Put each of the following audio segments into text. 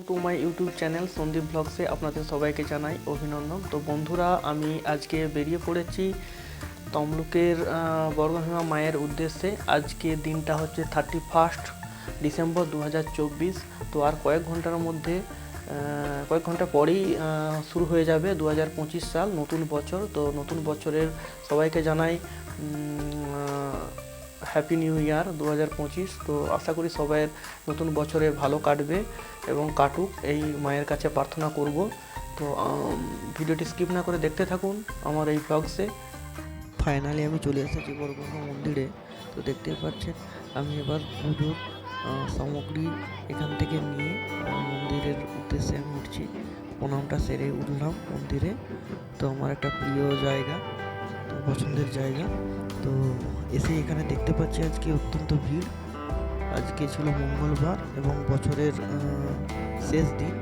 Two my YouTube channel Sandeep ব্লগসে আপনাদের সবাইকে জানাই অভিনন্দন। তো বন্ধুরা, আমি আজকে বেরিয়ে পড়েছি তমলুকের বর্গভীমা মায়ের উদ্দেশ্যে। আজকে দিনটা হচ্ছে 31 ডিসেম্বর 2024। তো আর কয়েক ঘন্টা পরেই শুরু হয়ে যাবে 2025 সাল, নতুন বছর। তো নতুন বছরের সবাইকে জানাই হ্যাপি নিউ ইয়ার 2025। তো আশা করি সবাইয়ের নতুন বছরে ভালো কাটবে এবং কাটুক, এই মায়ের কাছে প্রার্থনা করব। তো ভিডিওটি স্কিপ না করে দেখতে থাকুন আমার এই ব্লগসে। ফাইনালি আমি চলে এসেছি বর্গভীমা মন্দিরে। তো দেখতেই পাচ্ছেন আমি এবার পুজোর সামগ্রী এখান থেকে নিয়ে মন্দিরের উদ্দেশ্যে আমি উঠছি। প্রণামটা সেরে উঠলাম মন্দিরে। তো আমার একটা প্রিয় জায়গা, তো পছন্দের জায়গা। তো এসে এখানে দেখতে পাচ্ছি আজকে অত্যন্ত ভিড়। আজকে ছিল মঙ্গলবার এবং বছরের শেষ দিন।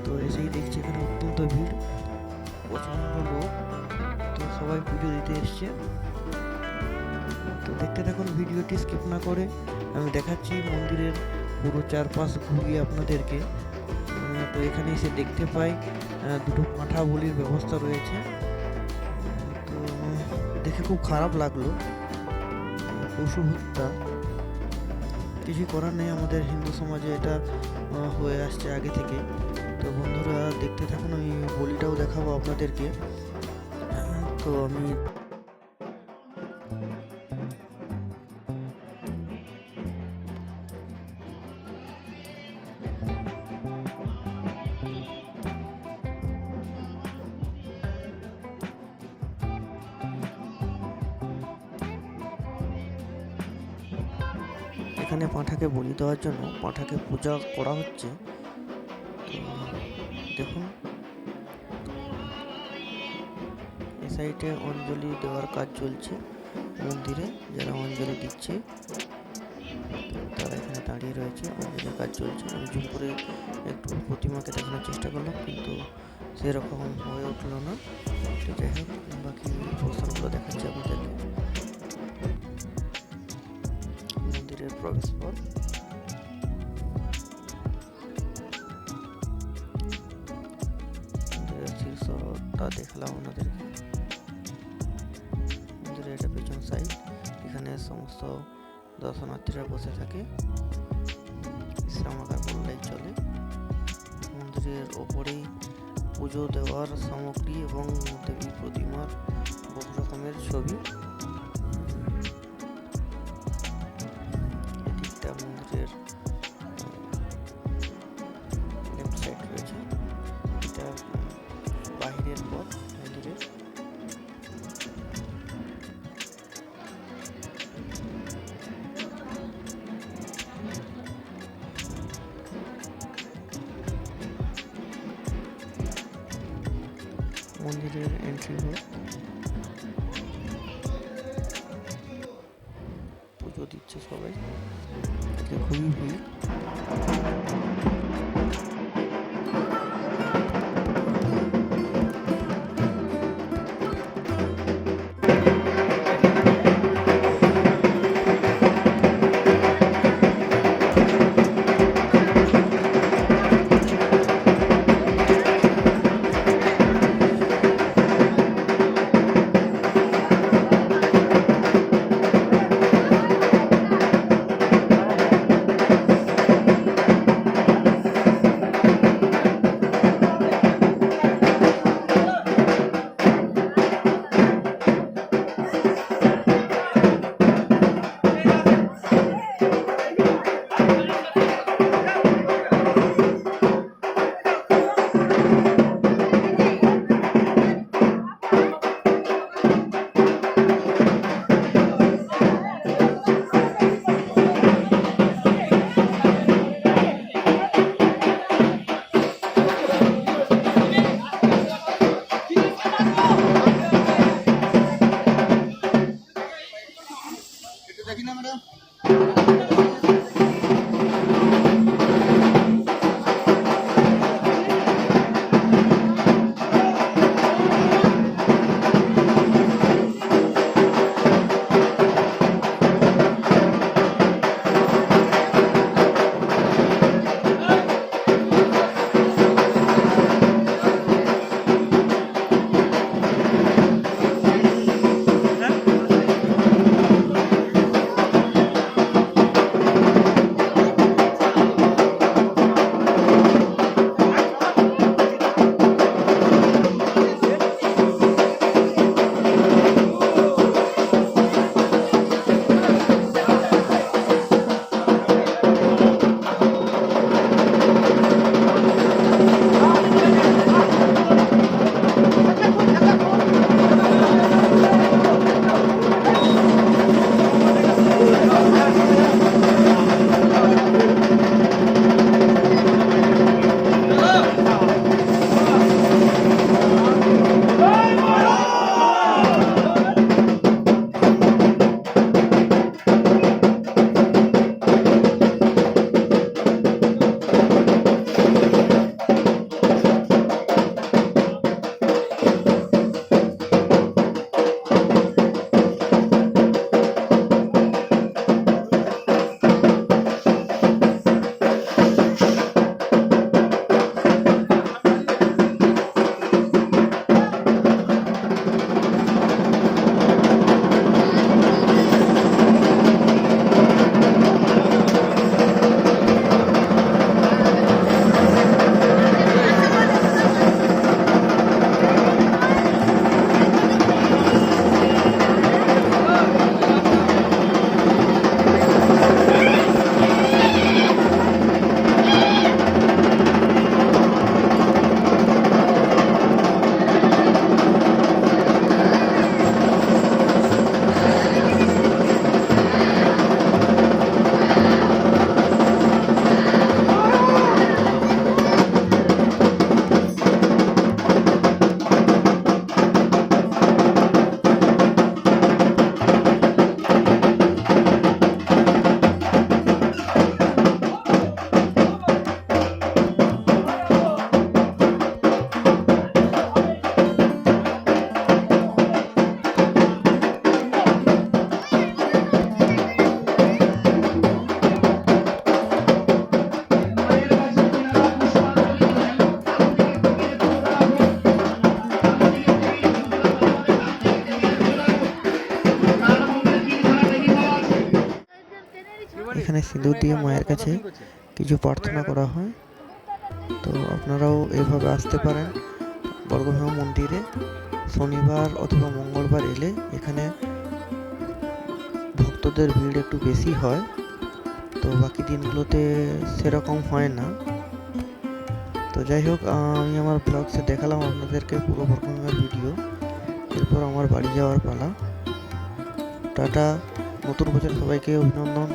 তো এসেই দেখছি এখানে অত্যন্ত ভিড়, প্রচণ্ড লোক। তো সবাই পুজো দিতে এসছে। তো দেখতে থাকুন ভিডিওটি স্কিপ না করে। আমি দেখাচ্ছি মন্দিরের পুরো চারপাশ ঘুরিয়ে আপনাদেরকে। তো এখানে এসে দেখতে পাই দুটো পাঁঠা বলির ব্যবস্থা রয়েছে। তো দেখে খুব খারাপ লাগলো, পশু হত্যা। কিছু করার নেই, আমাদের হিন্দু সমাজে এটা হয়ে আসছে আগে থেকে। তো বন্ধুরা দেখতে থাকুন, আমি বলিটাও দেখাবো আপনাদেরকে। তো আমি এখানে পাঁঠাকে বলি দেওয়ার জন্য পাঁঠাকে পূজা করা হচ্ছে। দেখুন এ সাইডে অঞ্জলি দেওয়ার কাজ চলছে মন্দিরে। যারা অঞ্জলি দিচ্ছে তারা এখানে দাঁড়িয়ে রয়েছে, অঞ্জলির কাজ চলছে। আমি জুম করে একটু প্রতিমাকে দেখানোর চেষ্টা করলাম, কিন্তু সেরকম হয়ে উঠলো না। তো যাই হোক, বাকি পোস্টারগুলো দেখাচ্ছি আপনাদেরকে। মন্দিরের প্রবেশ পথ, মন্দিরের শীর্ষটা দেখলাম আপনাদেরকে। মন্দিরের এটা পেছন সাইড, এখানে সমস্ত দর্শনার্থীরা বসে থাকে, বিশ্রামাগার বললেই চলে। মন্দিরের ওপরেই পুজো দেওয়ার সামগ্রী এবং দেবী প্রতিমার বহু রকমের ছবি। এদিকটা মন্দিরের লেফট সাইড রয়েছে, এটা বাহিরের পথ মন্দিরের। মন্দিরের এন্ট্রি হয়ে পুজো দিচ্ছে সবাই, আজকে খুবই ভিড়। সিঁদুর দিয়ে মায়ের কাছে কিছু প্রার্থনা করা হয়। তো আপনারাও এভাবে আসতে পারেন বর্গভীমা মন্দিরে। শনিবার অথবা মঙ্গলবার এলে এখানে ভক্তদের ভিড় একটু বেশি হয়, তো বাকি দিনগুলোতে সেরকম হয় না। তো যাই হোক, আমি আমার ব্লগসে দেখালাম আপনাদেরকে পুরো বর্গভীমার ভিডিও। এরপর আমার বাড়ি যাওয়ার পালা। টাটা, নতুন বছর সবাইকে অভিনন্দন।